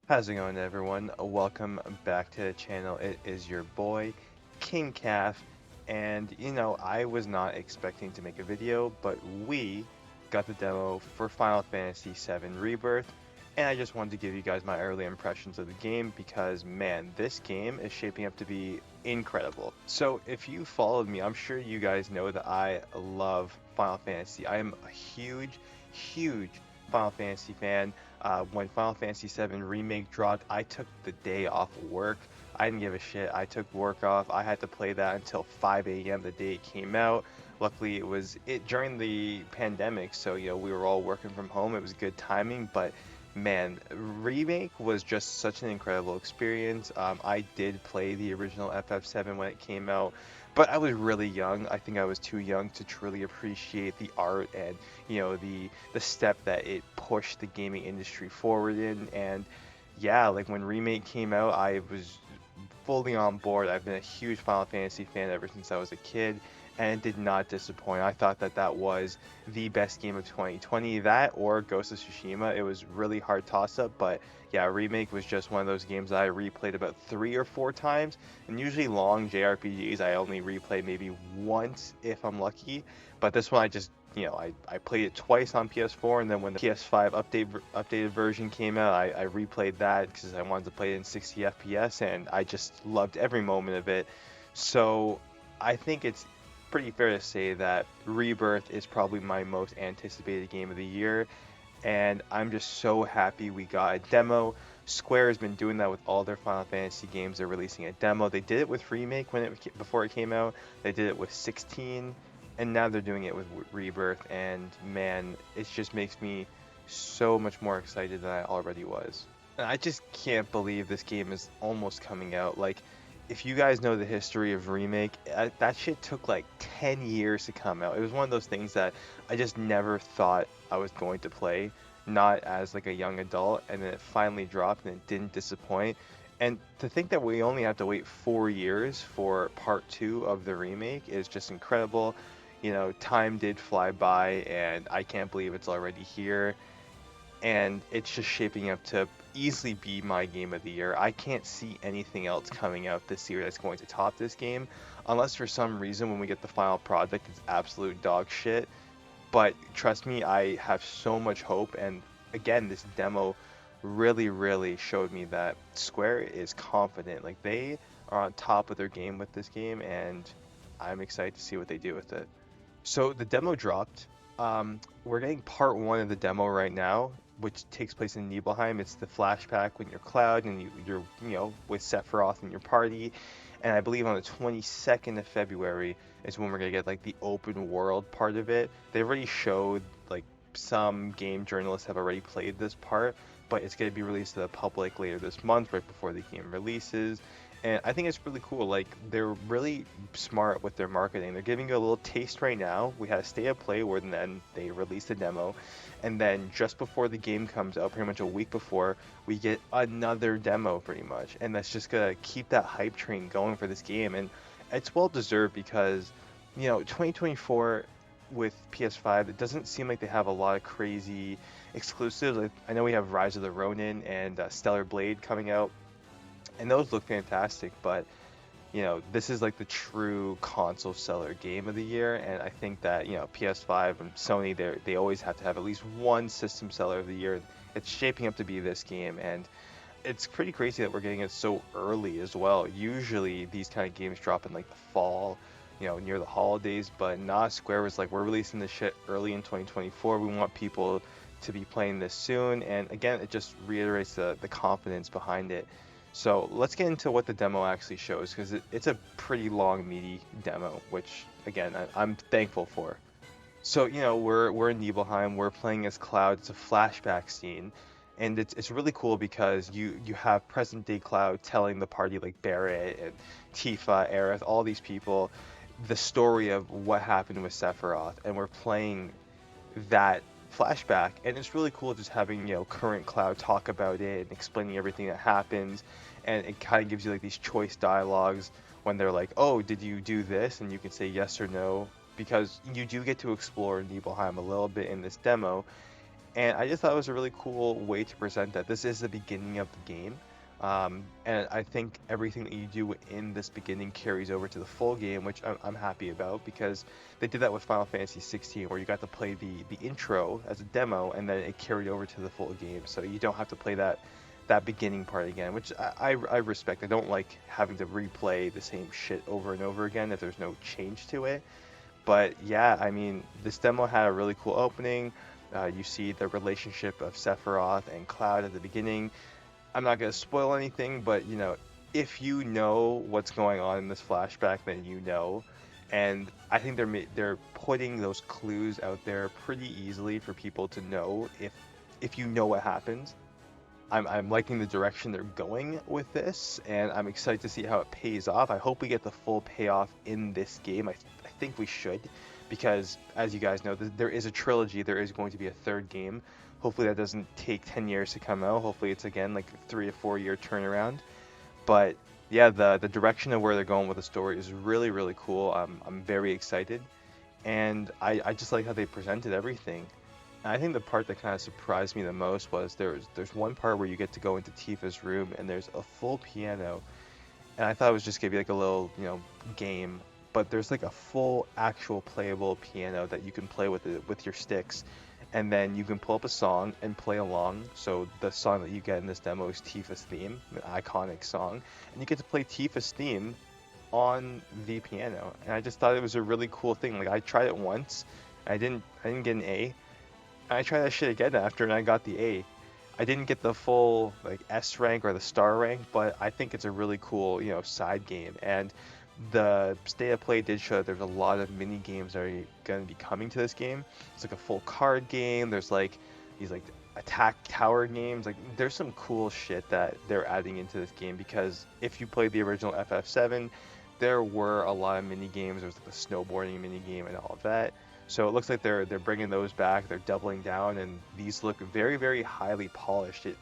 How's it going, everyone? Welcome back to the channel. It is your boy, King Calf, and I was not expecting to make a video, but we got the demo for Final Fantasy VII Rebirth, and I just wanted to give you guys my early impressions of the game because, man, this game is shaping up to be incredible. So, if you followed me, I'm sure you guys know that I love Final Fantasy. I am a huge Final Fantasy fan. When Final Fantasy VII Remake dropped, I took the day off work. I didn't give a shit. I took work off. I had to play that until 5 a.m. the day it came out. Luckily, it was during the pandemic, so we were all working from home. It was good timing, but man, Remake was just such an incredible experience. I did play the original FF7 when it came out, but I was really young. I think I was too young to truly appreciate the art and the step that it pushed the gaming industry forward in. And yeah, like when Remake came out, I was fully on board. I've been a huge Final Fantasy fan ever since I was a kid, and it did not disappoint. I thought that that was the best game of 2020. That or Ghost of Tsushima. It was really hard toss up, but yeah, Remake was just one of those games that I replayed about 3 or 4 times. And usually long JRPGs, I only replay maybe once if I'm lucky. But this one, I just I played it twice on PS4, and then when the PS5 updated version came out, I replayed that because I wanted to play it in 60 FPS, and I just loved every moment of it. So I think it's pretty fair to say that Rebirth is probably my most anticipated game of the year, and I'm just so happy we got a demo. Square has been doing that with all their Final Fantasy games. They're releasing a demo. They did it with Remake before it came out. They did it with 16, and now they're doing it with Rebirth. And man, it just makes me so much more excited than I already was. And I just can't believe this game is almost coming out. Like, if you guys know the history of Remake, that shit took like 10 years to come out. It was one of those things that I just never thought I was going to play, not as like a young adult, and then it finally dropped and it didn't disappoint. And to think that we only have to wait 4 years for part two of the remake is just incredible. Time did fly by, and I can't believe it's already here, and it's just shaping up to easily be my game of the year. I can't see anything else coming out this year that's going to top this game, unless for some reason when we get the final product it's absolute dog shit. But trust me, I have so much hope, and again, this demo really showed me that Square is confident. Like, they are on top of their game with this game, and I'm excited to see what they do with it. So the demo dropped. We're getting part one of the demo right now, which takes place in Nibelheim. It's the flashback when you're Cloud and you're with Sephiroth in your party. And I believe on the 22nd of February is when we're gonna get like the open world part of it. They already showed, like, some game journalists have already played this part, but it's gonna be released to the public later this month, right before the game releases. And I think it's really cool. Like, they're really smart with their marketing. They're giving you a little taste right now. We had a state of play where then they released a demo, and then just before the game comes out, pretty much a week before, we get another demo pretty much. And that's just gonna keep that hype train going for this game. And it's well deserved because 2024 with PS5, it doesn't seem like they have a lot of crazy exclusives. Like, I know we have Rise of the Ronin and Stellar Blade coming out, and those look fantastic, but this is like the true console seller game of the year. And I think that PS5 and Sony, they always have to have at least one system seller of the year. It's shaping up to be this game, and it's pretty crazy that we're getting it so early as well. Usually these kind of games drop in like the fall, near the holidays, but not. Square was like, we're releasing this shit early in 2024. We want people to be playing this soon. And again, it just reiterates the confidence behind it. So let's get into what the demo actually shows, because it's a pretty long, meaty demo, which again I'm thankful for. So we're in Nibelheim. We're playing as Cloud. It's a flashback scene, and it's really cool because you have present day Cloud telling the party, like Barrett and Tifa, Aerith, all these people, the story of what happened with Sephiroth, and we're playing that flashback. And it's really cool just having current Cloud talk about it and explaining everything that happens. And it kind of gives you like these choice dialogues when they're like, oh, did you do this? And you can say yes or no, because you do get to explore Nibelheim a little bit in this demo. And I just thought it was a really cool way to present that this is the beginning of the game. And I think everything that you do in this beginning carries over to the full game, which I'm happy about, because they did that with Final Fantasy 16, where you got to play the intro as a demo, and then it carried over to the full game. So you don't have to play that beginning part again, which I respect. I don't like having to replay the same shit over and over again if there's no change to it. But yeah, I mean, this demo had a really cool opening. You see the relationship of Sephiroth and Cloud at the beginning. I'm not going to spoil anything, but you know, if you know what's going on in this flashback, then you know. And I think they're putting those clues out there pretty easily for people to know if you know what happens. I'm liking the direction they're going with this, and I'm excited to see how it pays off. I hope we get the full payoff in this game. I think we should, because as you guys know, there is a trilogy. There is going to be a third game. Hopefully that doesn't take 10 years to come out. Hopefully it's again like a 3 to 4 year turnaround. But yeah, the direction of where they're going with the story is really, really cool. I'm very excited, and I just like how they presented everything. I think the part that kind of surprised me the most was there's one part where you get to go into Tifa's room and there's a full piano, and I thought it was just gonna be like a little, you know, game, but there's like a full actual playable piano that you can play with it with your sticks, and then you can pull up a song and play along. So the song that you get in this demo is Tifa's theme, an iconic song, and you get to play Tifa's theme on the piano, and I just thought it was a really cool thing. Like I tried it once, I didn't get an A. I tried that shit again after, and I got the A. I didn't get the full like S rank or the star rank, but I think it's a really cool, you know, side game. And the state of play did show that there's a lot of mini games that are going to be coming to this game. It's like a full card game. There's like these like attack tower games. Like there's some cool shit that they're adding into this game, because if you played the original FF7, there were a lot of mini games. There was like a snowboarding mini game and all of that. So it looks like they're bringing those back. They're doubling down, and these look very, very highly polished. It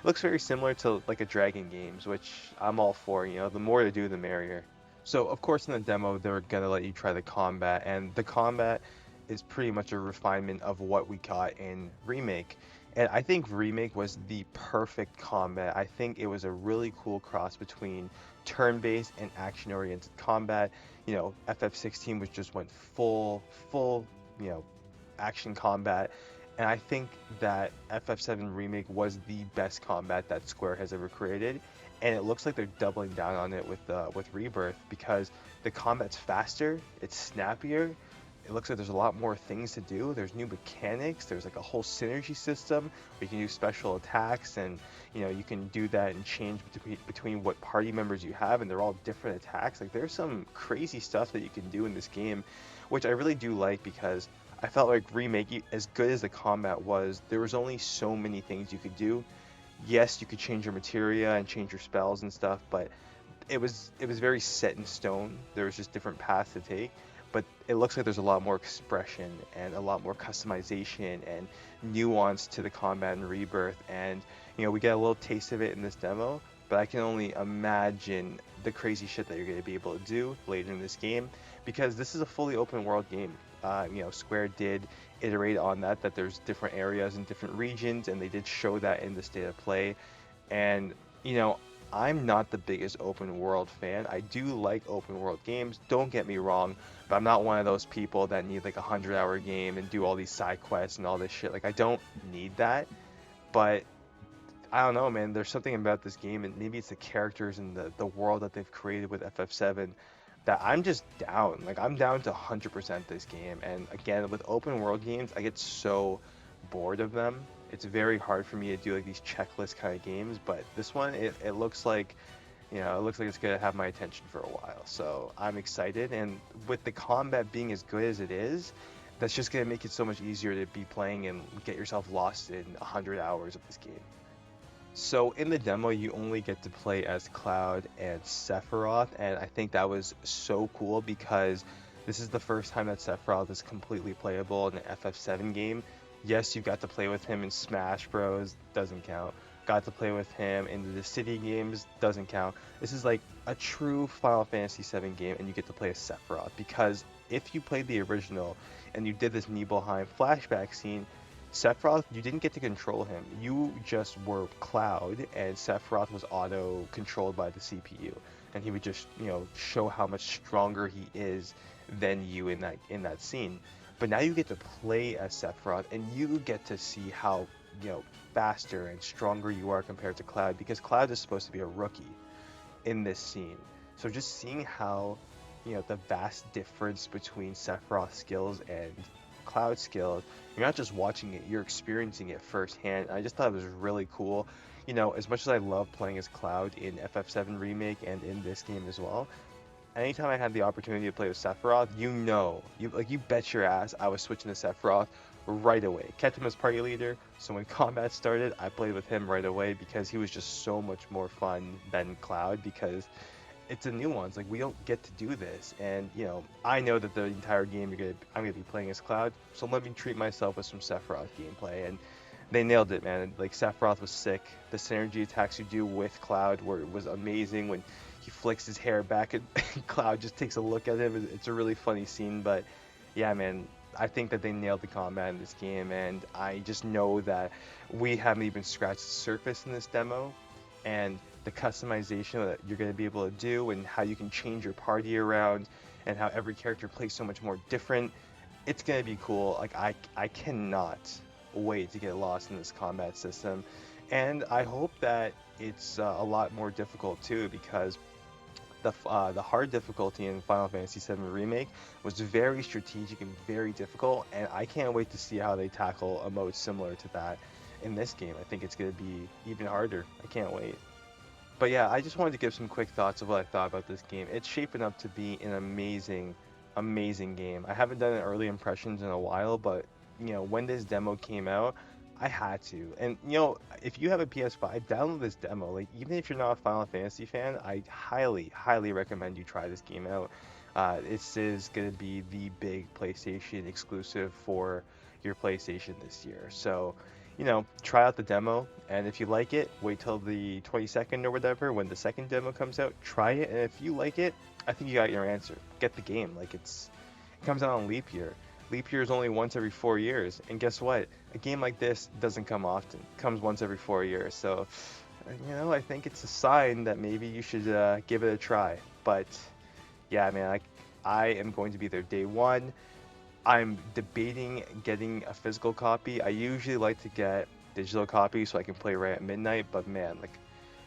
looks very similar to like a Dragon games, which I'm all for. You know, the more to do, the merrier. So of course in the demo they're gonna let you try the combat, and the combat is pretty much a refinement of what we got in Remake. And I think Remake was the perfect combat. I think it was a really cool cross between turn-based and action-oriented combat. You know, FF16 was just went full, you know, action combat. And I think that FF7 Remake was the best combat that Square has ever created. And it looks like they're doubling down on it with Rebirth, because the combat's faster, it's snappier. It looks like there's a lot more things to do. There's new mechanics. There's like a whole synergy system where you can do special attacks, and you know, you can do that and change between what party members you have, and they're all different attacks. Like there's some crazy stuff that you can do in this game, which I really do like, because I felt like Remake, as good as the combat was, there was only so many things you could do. Yes, you could change your materia and change your spells and stuff, but it was very set in stone. There was just different paths to take, but it looks like there's a lot more expression and a lot more customization and nuance to the combat in Rebirth. And you know, we get a little taste of it in this demo, but I can only imagine the crazy shit that you're going to be able to do later in this game, because this is a fully open world game. You know, Square did iterate on that there's different areas and different regions, and they did show that in the state of play. And you know, I'm not the biggest open world fan. I do like open world games, don't get me wrong, but I'm not one of those people that need like a 100-hour game and do all these side quests and all this shit. Like I don't need that. But I don't know, man. There's something about this game, and maybe it's the characters and the world that they've created with FF7, that I'm just down. Like I'm down to 100% this game. And again, with open world games, I get so bored of them. It's very hard for me to do like these checklist kind of games, but this one, it looks like, you know, it looks like it's gonna have my attention for a while. So I'm excited, and with the combat being as good as it is, that's just gonna make it so much easier to be playing and get yourself lost in 100 hours of this game. So in the demo, you only get to play as Cloud and Sephiroth, and I think that was so cool, because this is the first time that Sephiroth is completely playable in an FF7 game. Yes, you got to play with him in Smash Bros, doesn't count. Got to play with him in the City games, doesn't count. This is like a true Final Fantasy VII game, and you get to play as Sephiroth, because if you played the original and you did this Nibelheim flashback scene, Sephiroth, you didn't get to control him. You just were Cloud, and Sephiroth was auto-controlled by the CPU, and he would just, show how much stronger he is than you in that scene. But now you get to play as Sephiroth, and you get to see how, faster and stronger you are compared to Cloud, because Cloud is supposed to be a rookie in this scene. So just seeing how, the vast difference between Sephiroth's skills and Cloud skills, you're not just watching it, you're experiencing it firsthand. I just thought it was really cool. As much as I love playing as Cloud in FF7 Remake and in this game as well, anytime I had the opportunity to play with Sephiroth, you bet your ass I was switching to Sephiroth right away. Kept him as party leader, so when combat started, I played with him right away because he was just so much more fun than Cloud, because it's a nuance. Like, we don't get to do this, and I know that the entire game I'm gonna be playing as Cloud, so let me treat myself with some Sephiroth gameplay, and they nailed it, man. Like, Sephiroth was sick. The synergy attacks you do with Cloud was amazing. When he flicks his hair back and Cloud just takes a look at him, it's a really funny scene. But yeah, man, I think that they nailed the combat in this game, and I just know that we haven't even scratched the surface in this demo, and the customization that you're going to be able to do, and how you can change your party around, and how every character plays so much more different. It's going to be cool. Like, I cannot wait to get lost in this combat system, and I hope that it's a lot more difficult too, because the hard difficulty in Final Fantasy VII Remake was very strategic and very difficult, and I can't wait to see how they tackle a mode similar to that in this game. I think it's going to be even harder. I can't wait. But yeah, I just wanted to give some quick thoughts of what I thought about this game. It's shaping up to be an amazing, amazing game. I haven't done an early impressions in a while, but when this demo came out, I had to. And if you have a PS5, download this demo. Like, even if you're not a Final Fantasy fan, I highly, highly recommend you try this game out. This is gonna be the big PlayStation exclusive for your PlayStation this year. So, try out the demo, and if you like it, wait till the 22nd or whatever when the second demo comes out. Try it, and if you like it, I think you got your answer. Get the game. Like, it comes out on leap year. Leap year is only once every 4 years, and guess what? A game like this doesn't come often. It comes once every 4 years. So, I think it's a sign that maybe you should give it a try. But yeah, man, I am going to be there day one. I'm debating getting a physical copy. I usually like to get digital copies so I can play right at midnight, but man, like,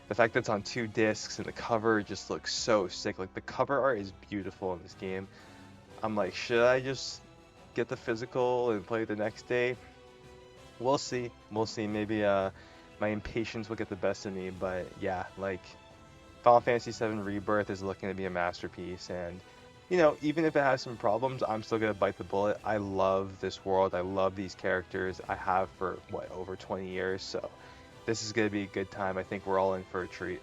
the fact that it's on 2 discs and the cover just looks so sick. Like, the cover art is beautiful in this game. I'm like, should I just get the physical and play the next day? We'll see. We'll see. Maybe my impatience will get the best of me, but yeah, like, Final Fantasy VII Rebirth is looking to be a masterpiece, and even if it has some problems, I'm still gonna bite the bullet. I love this world. I love these characters. I have for over 20 years, so this is gonna be a good time. I think we're all in for a treat.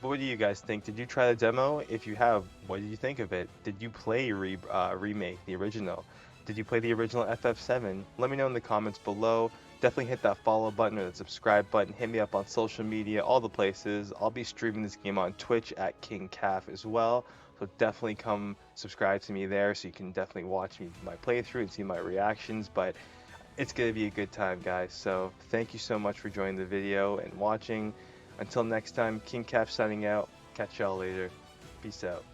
But what do you guys think? Did you try the demo? If you have, what did you think of it? Did you play Remake, the original? Did you play the original FF7? Let me know in the comments below. Definitely hit that follow button or the subscribe button. Hit me up on social media, all the places. I'll be streaming this game on Twitch at King Calf as well. So definitely come subscribe to me there so you can definitely watch me my playthrough and see my reactions. But it's going to be a good time, guys. So thank you so much for joining the video and watching. Until next time, King Calf signing out. Catch y'all later. Peace out.